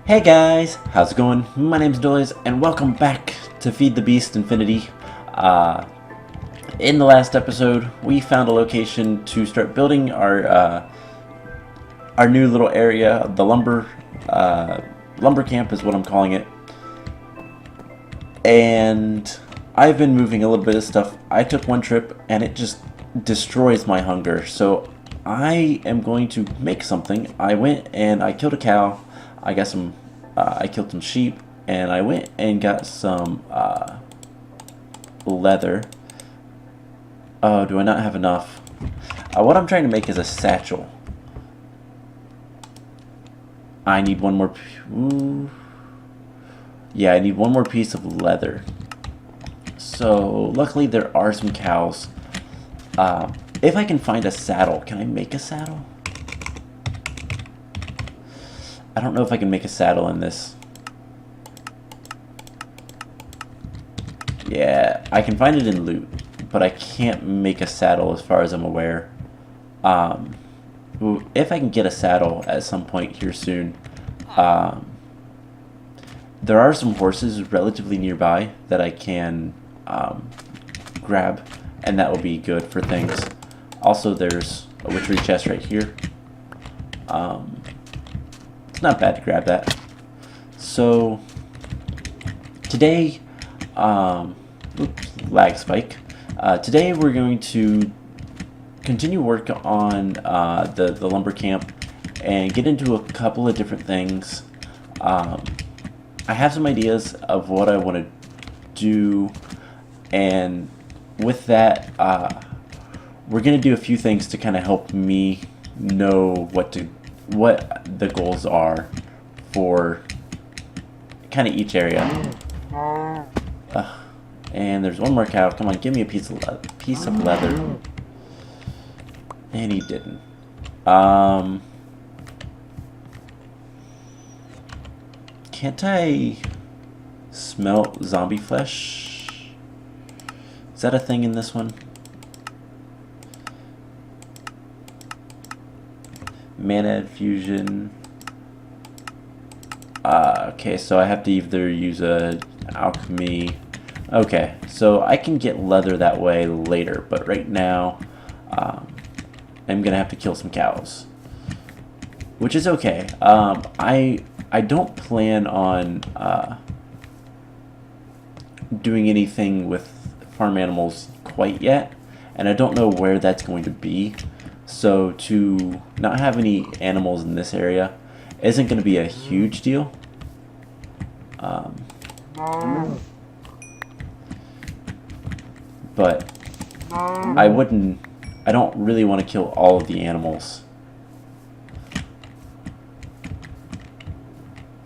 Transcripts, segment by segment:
Hey guys, how's it going? My name's Doyes, and welcome back to Feed the Beast Infinity. In the last episode, we found a location to start building our new little area. The lumber camp is what I'm calling it. And I've been moving a little bit of stuff. I took one trip, and it just destroys my hunger. So I am going to make something. I went and I killed a cow. I got some. I killed some sheep, and I went and got some leather. Oh, do I not have enough? What I'm trying to make is a satchel. I need one more. Ooh. Yeah, I need one more piece of leather. So luckily there are some cows. If I can find a saddle, can I make a saddle? I don't know if I can make a saddle in this. Yeah, I can find it in loot, but I can't make a saddle as far as I'm aware. If I can get a saddle at some point here soon, there are some horses relatively nearby that I can grab, and that will be good for things. Also, there's a witchery chest right here. It's not bad to grab that. So today, oops, lag spike. Today we're going to continue work on the lumber camp and get into a couple of different things. I have some ideas of what I want to do, and with that, we're going to do a few things to kind of help me know what the goals are for kind of each area. And there's one more cow. Come on, give me a piece of leather. And he didn't. Can't I smelt zombie flesh? Is that a thing in this one? Mana infusion. Okay, so I have to either use a alchemy. Okay, so I can get leather that way later, but right now I'm gonna have to kill some cows, which is okay. I don't plan on doing anything with farm animals quite yet, and I don't know where that's going to be. So to not have any animals in this area isn't going to be a huge deal. But I don't really want to kill all of the animals.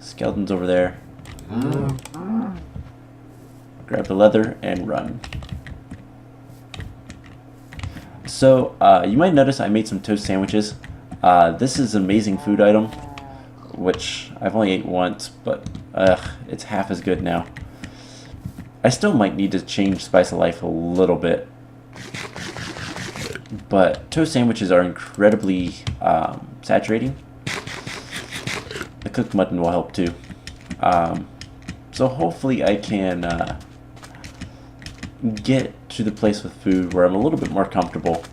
Skeleton's over there. Grab the leather and run. So, you might notice I made some toast sandwiches. This is an amazing food item, which I've only ate once, but it's half as good now. I still might need to change spice of life a little bit, but toast sandwiches are incredibly saturating. The cooked mutton will help too. So hopefully I can get to the place with food where I'm a little bit more comfortable.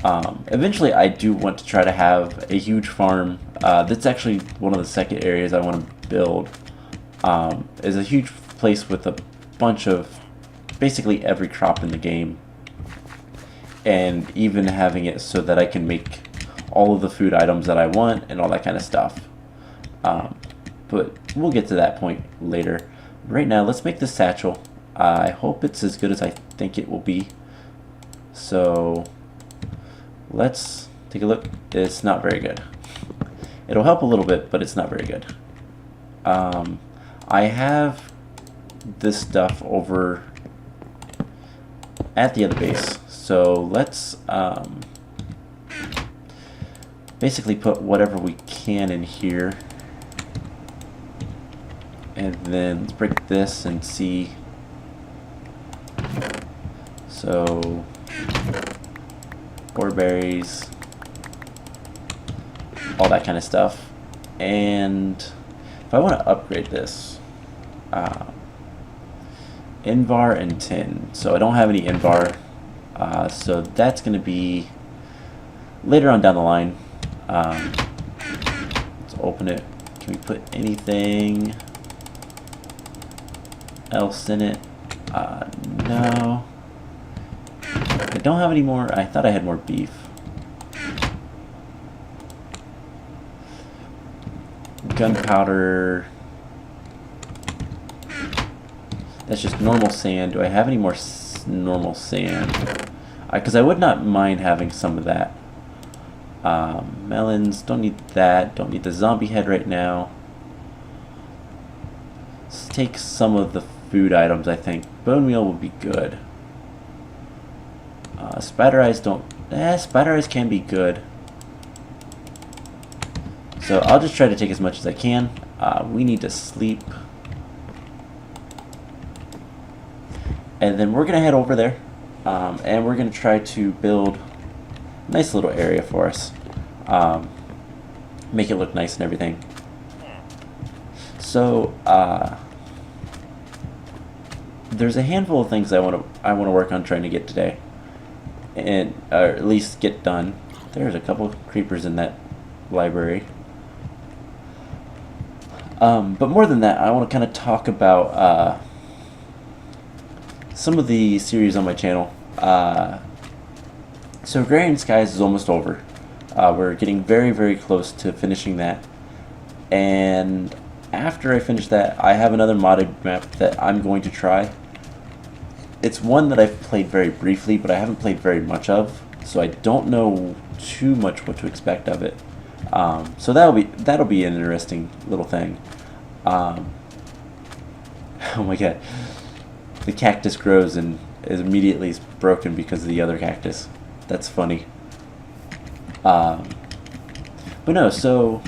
Eventually I do want to try to have a huge farm. That's actually one of the second areas I want to build. Is a huge place with a bunch of basically every crop in the game, and even having it so that I can make all of the food items that I want and all that kind of stuff. But we'll get to that point later. Right now, let's make the satchel. I hope it's as good as I think it will be. So let's take a look. It's not very good. It'll help a little bit, but it's not very good. I have this stuff over at the other base. So let's basically put whatever we can in here. And then let's break this and see. So, berries, all that kind of stuff. And if if I want to upgrade this, Invar and tin. So I don't have any Invar, so that's going to be later on down the line. Let's open it. Can we put anything else in it? No. I don't have any more. I thought I had more beef. Gunpowder. That's just normal sand. Do I have any more normal sand? Because I would not mind having some of that. Melons, don't need that. Don't need the zombie head right now. Let's take some of the food items, I think. Bone meal will be good. Spider eyes don't... spider eyes can be good. So I'll just try to take as much as I can. We need to sleep. And then we're going to head over there. And we're going to try to build a nice little area for us. Make it look nice and everything. So, there's a handful of things I want to work on trying to get today. And or at least get done. There's a couple of creepers in that library. But more than that, I want to kind of talk about some of the series on my channel. So Agrarian Skies is almost over. We're getting very, very close to finishing that. And after I finish that, I have another modded map that I'm going to try. It's one that I've played very briefly, but I haven't played very much of, so I don't know too much what to expect of it. So that'll be an interesting little thing. Oh my god, the cactus grows and is immediately broken because of the other cactus. That's funny. But no, so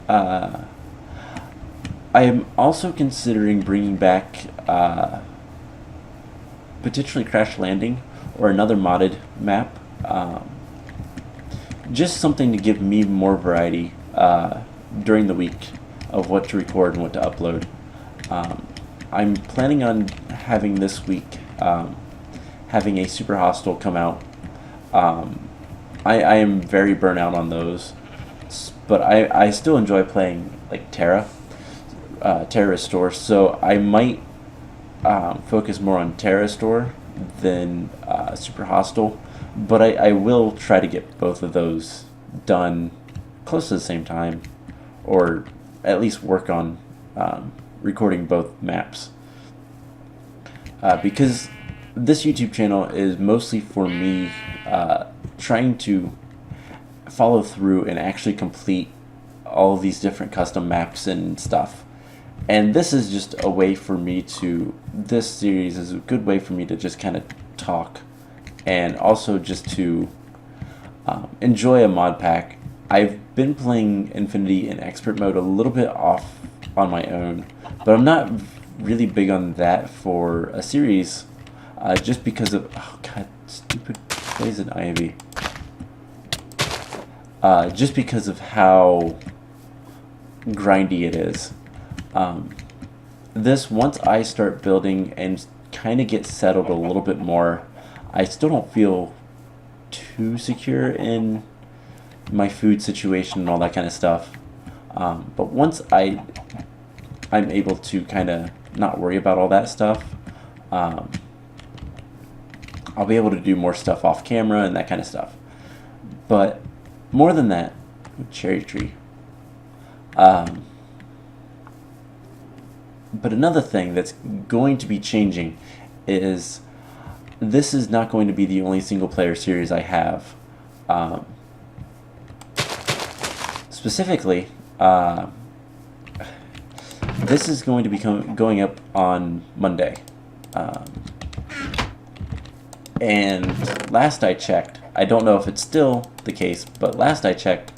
I am also considering bringing back potentially Crash Landing or another modded map. Just something to give me more variety during the week of what to record and what to upload. I'm planning on having this week having a Super Hostile come out. I am very burnt out on those, but I still enjoy playing like Terra Restore, so I might focus more on Terra Restore than Super Hostile, but I will try to get both of those done close to the same time, or at least work on recording both maps, because this YouTube channel is mostly for me trying to follow through and actually complete all of these different custom maps and stuff. And this is just a way for me to, this series is a good way for me to just kind of talk and also just to enjoy a mod pack. I've been playing Infinity in expert mode a little bit off on my own, but I'm not really big on that for a series just because of, oh god, stupid poison ivy. Just because of how grindy it is. This, once I start building and kind of get settled a little bit more, I still don't feel too secure in my food situation and all that kind of stuff. But once I'm able to kind of not worry about all that stuff, I'll be able to do more stuff off camera and that kind of stuff. But more than that, cherry tree. But another thing that's going to be changing is this is not going to be the only single player series I have. Specifically, this is going to be going up on Monday. And last I checked, I don't know if it's still the case, but last I checked,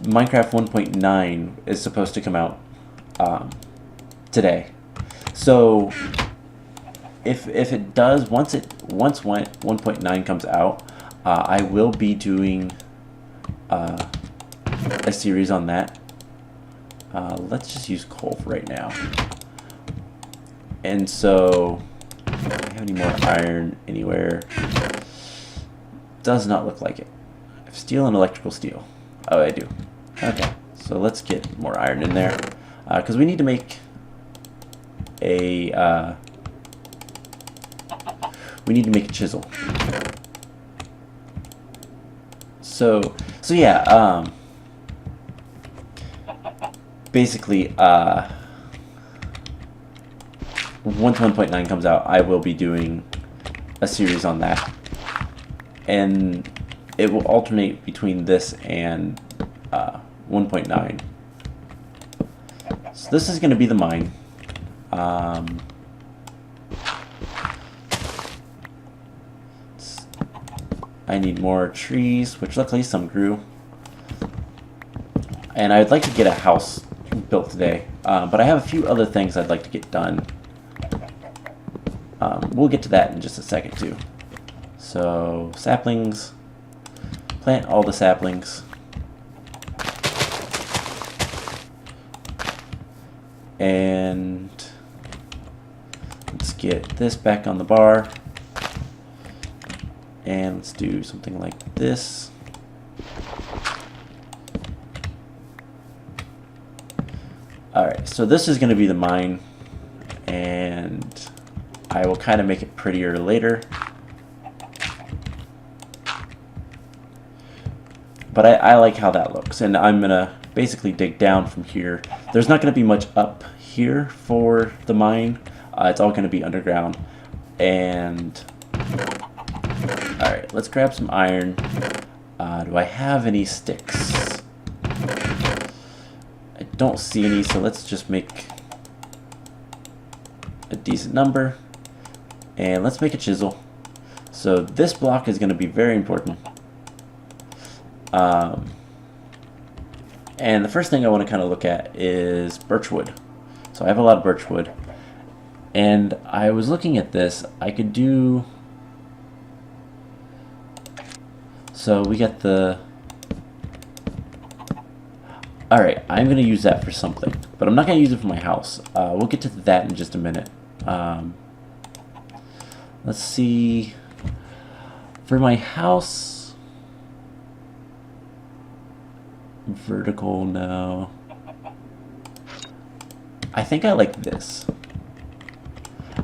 Minecraft 1.9 is supposed to come out today. So if it does, once 1.9 comes out, I will be doing a series on that. Let's just use coal for right now. And so, do I have any more iron anywhere? Does not look like it. I have steel and electrical steel. Oh, I do. Okay, so let's get more iron in there. Because we need to make a chisel. So yeah, basically, once 1.9 comes out, I will be doing a series on that, and it will alternate between this and 1.9. So this is going to be the mine. I need more trees, which luckily some grew. And I'd like to get a house built today, but I have a few other things I'd like to get done. We'll get to that in just a second too. So saplings, plant all the saplings. And let's get this back on the bar. And let's do something like this. Alright, so this is going to be the mine, and I will kind of make it prettier later. But I like how that looks, and I'm going to basically dig down from here. There's not going to be much up here for the mine. It's all going to be underground. And alright, let's grab some iron. Do I have any sticks? I don't see any, so let's just make a decent number. And let's make a chisel. So this block is going to be very important. And the first thing I want to kind of look at is birchwood. So I have a lot of birchwood. And I was looking at this. I could do... So we got the... Alright, I'm going to use that for something. But I'm not going to use it for my house. We'll get to that in just a minute. Let's see. For my house... Vertical, no. I think I like this.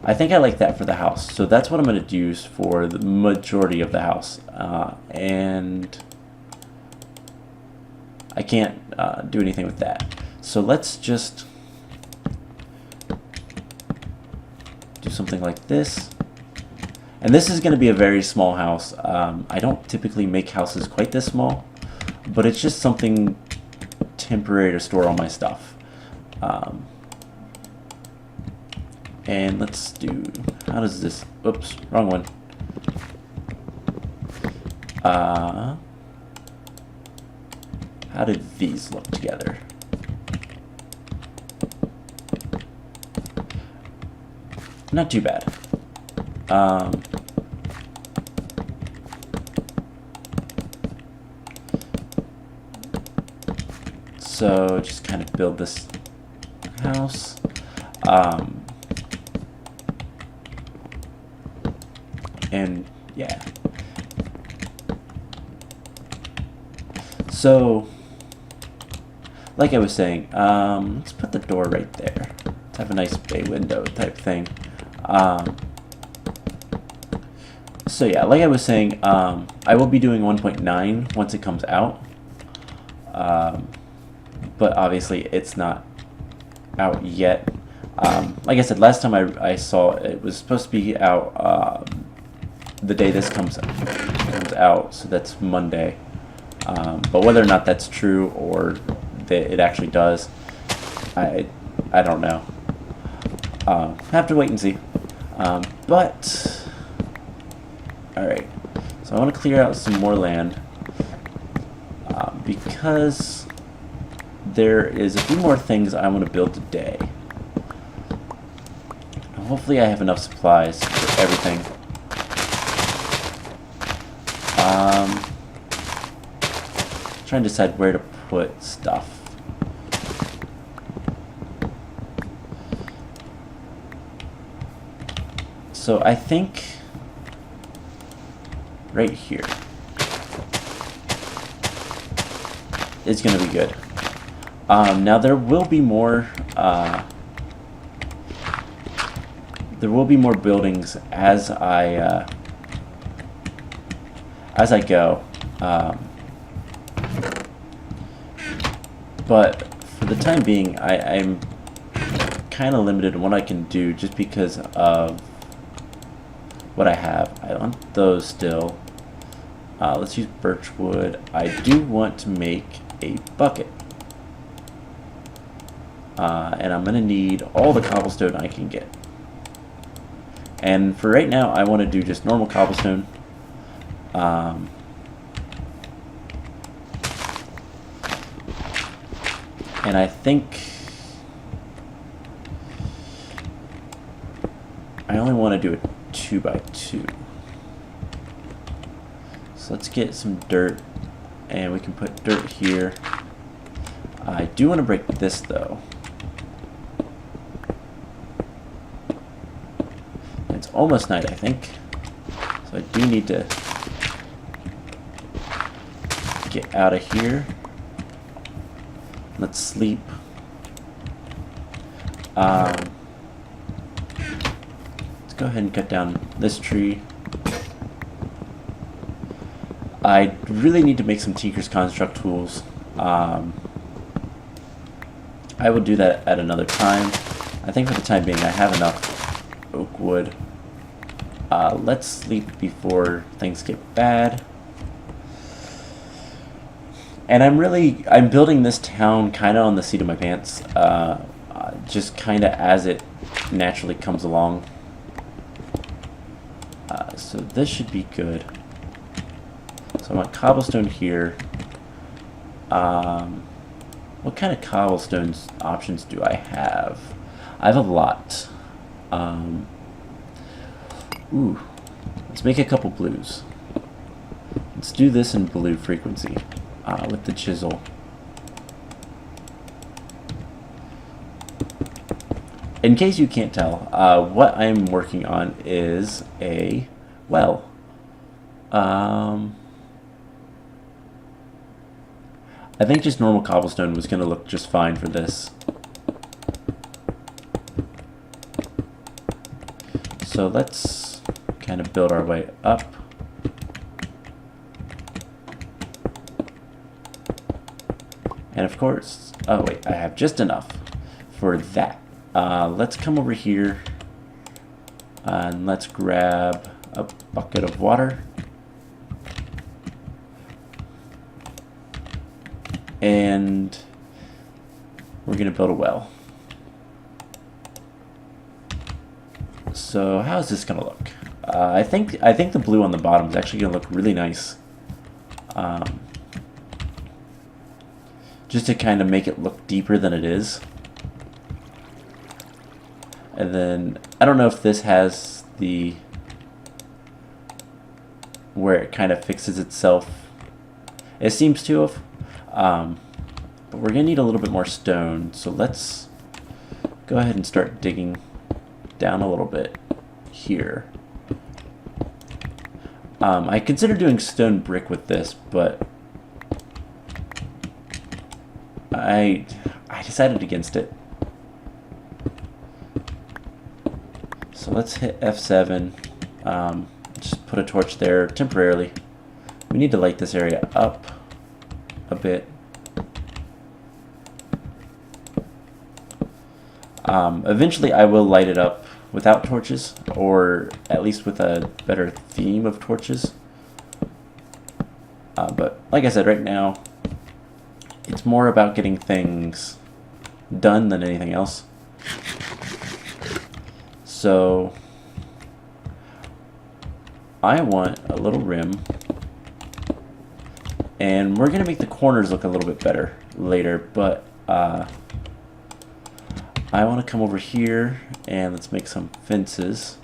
I think I like that for the house. So that's what I'm going to use for the majority of the house. And I can't do anything with that. So let's just do something like this. And this is going to be a very small house. I don't typically make houses quite this small, but it's just something temporary to store all my stuff. And let's do, how does this, oops, wrong one. How did these look together? Not too bad. So just kind of build this house. And yeah. So, like I was saying, let's put the door right there. Let's have a nice bay window type thing. So yeah, like I was saying, I will be doing 1.9 once it comes out. But obviously it's not out yet. Like I said, last time I saw it was supposed to be out the day this comes out, so that's Monday. But whether or not that's true or that it actually does, I don't know. Have to wait and see. But alright, so I want to clear out some more land because there is a few more things I want to build today. Hopefully I have enough supplies for everything. trying to decide where to put stuff. So I think right here is going to be good. Now there will be more. There will be more buildings as I go, but for the time being, I'm kind of limited in what I can do just because of what I have. I want those still. Let's use birch wood. I do want to make a bucket. And I'm going to need all the cobblestone I can get. And for right now, I want to do just normal cobblestone. And I think I only want to do a 2x2. So let's get some dirt, and we can put dirt here. I do want to break this though. It's almost night, I think. So I do need to get out of here. Let's sleep. Let's go ahead and cut down this tree. I really need to make some Tinker's Construct tools. I will do that at another time. I think for the time being I have enough oak wood. Let's sleep before things get bad. And I'm building this town kind of on the seat of my pants, just kind of as it naturally comes along. So this should be good. So I want cobblestone here. What kind of cobblestone options do I have? I have a lot. Ooh, let's make a couple blues. Let's do this in blue frequency with the chisel. In case you can't tell, what I'm working on is a well. I think just normal cobblestone was going to look just fine for this. So let's kind of build our way up. And of course, oh wait, I have just enough for that. Let's come over here and let's grab a bucket of water. And we're going to build a well. So how's this going to look? I think the blue on the bottom is actually going to look really nice. Just to kind of make it look deeper than it is. And then I don't know if this has the where it kind of fixes itself. It seems to have. But we're gonna need a little bit more stone, so let's go ahead and start digging down a little bit here. I consider doing stone brick with this, but I decided against it. So let's hit F7. Just put a torch there temporarily. We need to light this area up a bit. Eventually I will light it up without torches, or at least with a better theme of torches. But like I said, right now it's more about getting things done than anything else. So I want a little rim, and we're gonna make the corners look a little bit better later, but I want to come over here and let's make some fences.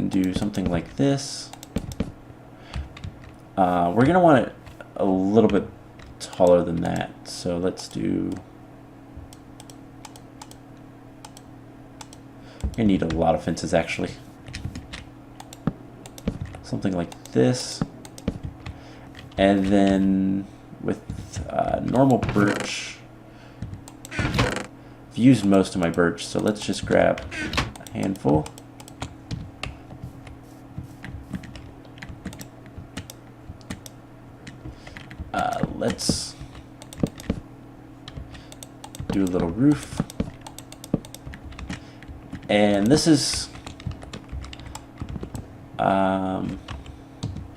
can do something like this. We're going to want it a little bit taller than that, so let's do... I need a lot of fences actually. Something like this. And then with normal birch, I've used most of my birch, so let's just grab a handful. Let's do a little roof. And this is, I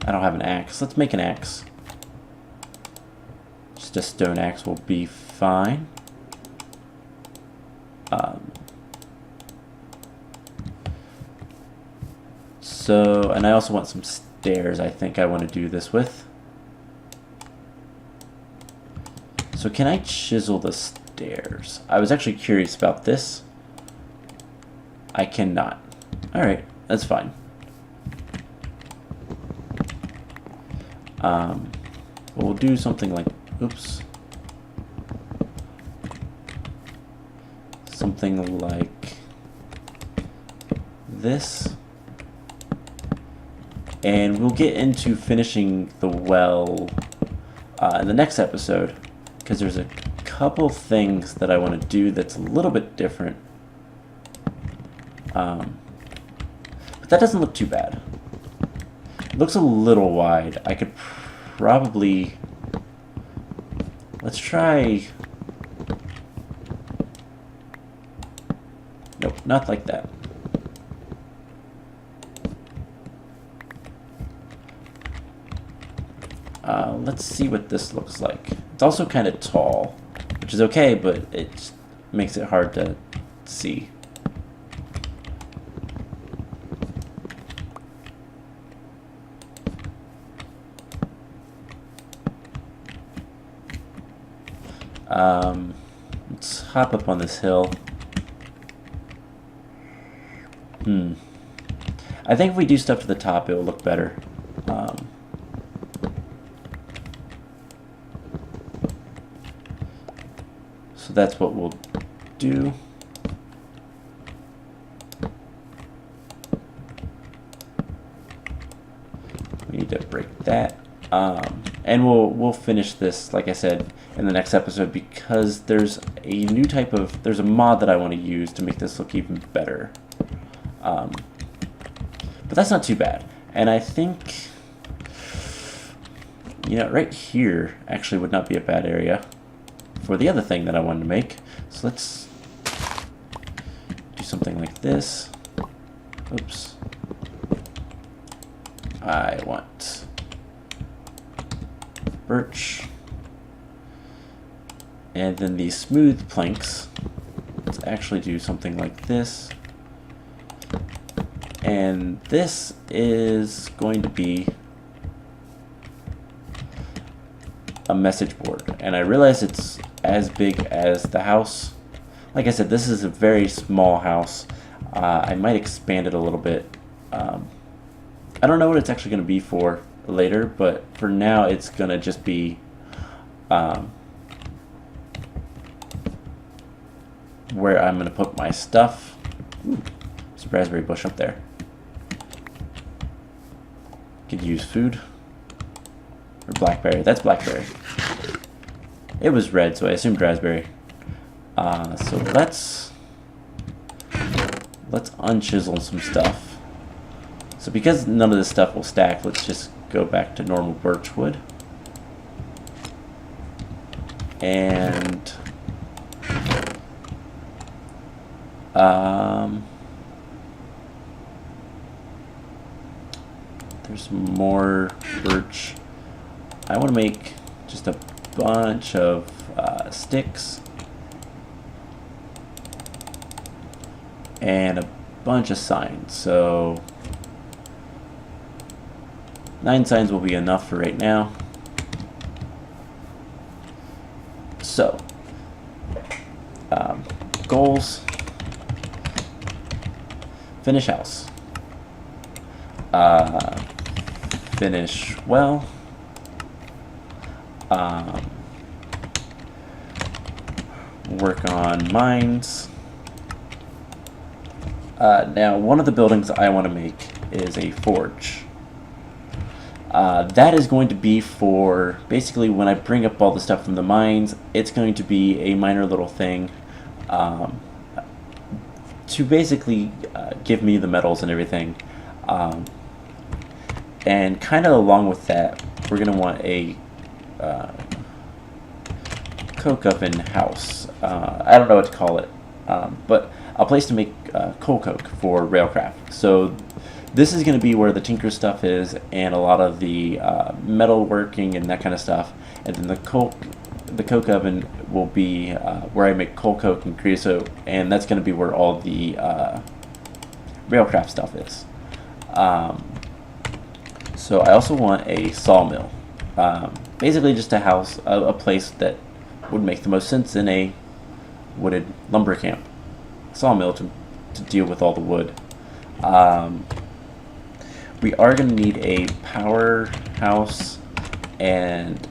don't have an axe. Let's make an axe. Just a stone axe will be fine. So, and I also want some stairs I think I want to do this with. So can I chisel the stairs? I was actually curious about this. I cannot. Alright, that's fine. We'll do something like, oops. Something like this. And we'll get into finishing the well in the next episode, because there's a couple things that I want to do that's a little bit different. But that doesn't look too bad. It looks a little wide. I could probably... Let's try... Nope, not like that. Let's see what this looks like. It's also kind of tall, which is okay, but it just makes it hard to see. Let's hop up on this hill. I think if we do stuff to the top, it will look better. So that's what we'll do. We need to break that. And we'll finish this, like I said, in the next episode, because there's a new type of, there's a mod that I want to use to make this look even better. But that's not too bad. And I think, you know, right here actually would not be a bad area for the other thing that I wanted to make. So let's do something like this. Oops. I want birch. And then these smooth planks. Let's actually do something like this. And this is going to be a message board. And I realize it's as big as the house. Like I said, this is a very small house. I might expand it a little bit. I don't know what it's actually going to be for later, but for now it's going to just be where I'm going to put my stuff. Ooh, there's a raspberry bush up there. Could use food. Or blackberry. That's blackberry. It was red, so I assumed raspberry. So let's unchisel some stuff. So because none of this stuff will stack, let's just go back to normal birch wood. And there's more birch. I want to make just a bunch of sticks and a bunch of signs. So 9 signs will be enough for right now. So goals: finish house, uh, finish well. Work on mines. Now, one of the buildings I want to make is a forge. That is going to be for, basically, when I bring up all the stuff from the mines, it's going to be a minor little thing to basically give me the metals and everything. And kind of along with that, we're going to want a coke oven house. I don't know what to call it, but a place to make coal coke for railcraft. So this is going to be where the tinker stuff is, and a lot of the metal working and that kind of stuff. And then the coke oven will be where I make coal coke and creosote, and that's going to be where all the railcraft stuff is. So I also want a sawmill. Basically just a house, a place that would make the most sense in a wooded lumber camp. Sawmill to deal with all the wood. We are going to need a powerhouse, and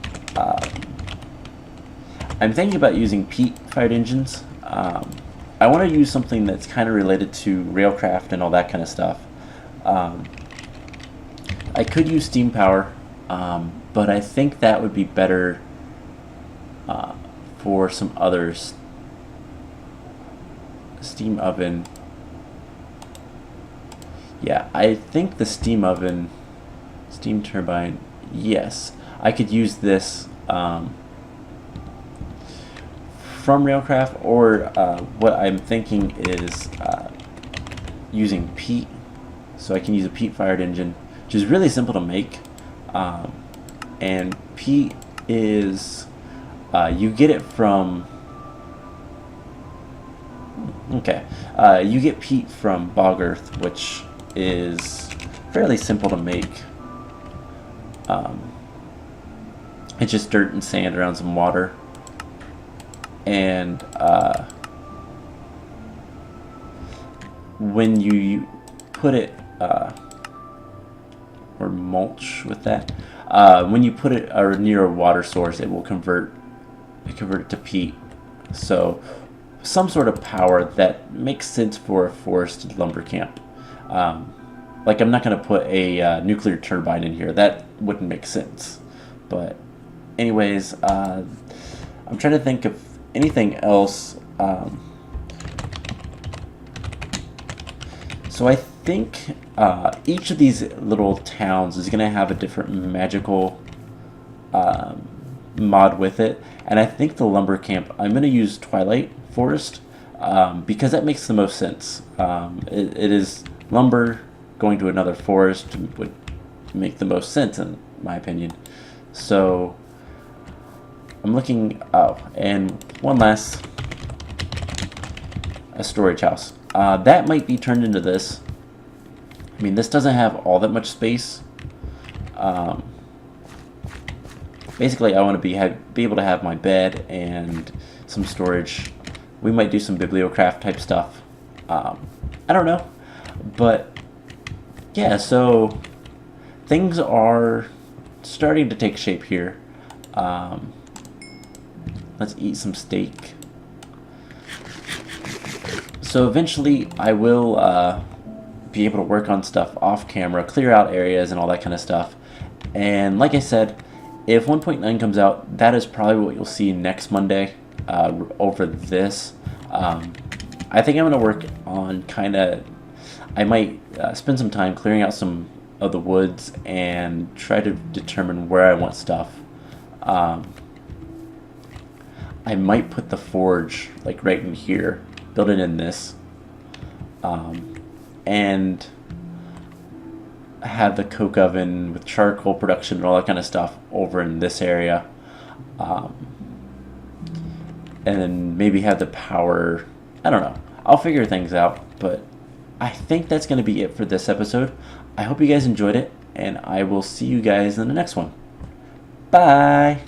I'm thinking about using peat-fired engines. I want to use something that's kind of related to railcraft and all that kind of stuff. I could use steam power, but I think that would be better for some others. Steam oven. Yeah, I think the steam oven, steam turbine, yes. I could use this from railcraft, or what I'm thinking is using peat. So I can use a peat-fired engine, which is really simple to make. And peat is, you get it from, you get peat from bog earth, which is fairly simple to make. It's just dirt and sand around some water. And when you put it, or mulch with that, when you put it near a water source, it will convert it to peat. So some sort of power that makes sense for a forested lumber camp. Like, I'm not going to put a nuclear turbine in here. That wouldn't make sense. But anyways, I'm trying to think of anything else. So I think each of these little towns is going to have a different magical mod with it. And I think the lumber camp, I'm going to use Twilight Forest because that makes the most sense. It is lumber going to another forest would make the most sense in my opinion. So I'm looking, and one last, a storage house. That might be turned into this. I mean, this doesn't have all that much space. Basically, I want to be able to have my bed and some storage. We might do some bibliocraft type stuff. I don't know, but yeah. So things are starting to take shape here. Let's eat some steak. So eventually, I will be able to work on stuff off camera, clear out areas and all that kind of stuff. And like I said, if 1.9 comes out, that is probably what you'll see next Monday over this. I think I'm going to work on I might spend some time clearing out some of the woods and try to determine where I want stuff. I might put the forge like right in here, build it in this, and have the coke oven with charcoal production and all that kind of stuff over in this area, and then maybe have the power. I don't know, I'll figure things out, but I think that's going to be it for this episode. I hope you guys enjoyed it, and I will see you guys in the next one. Bye!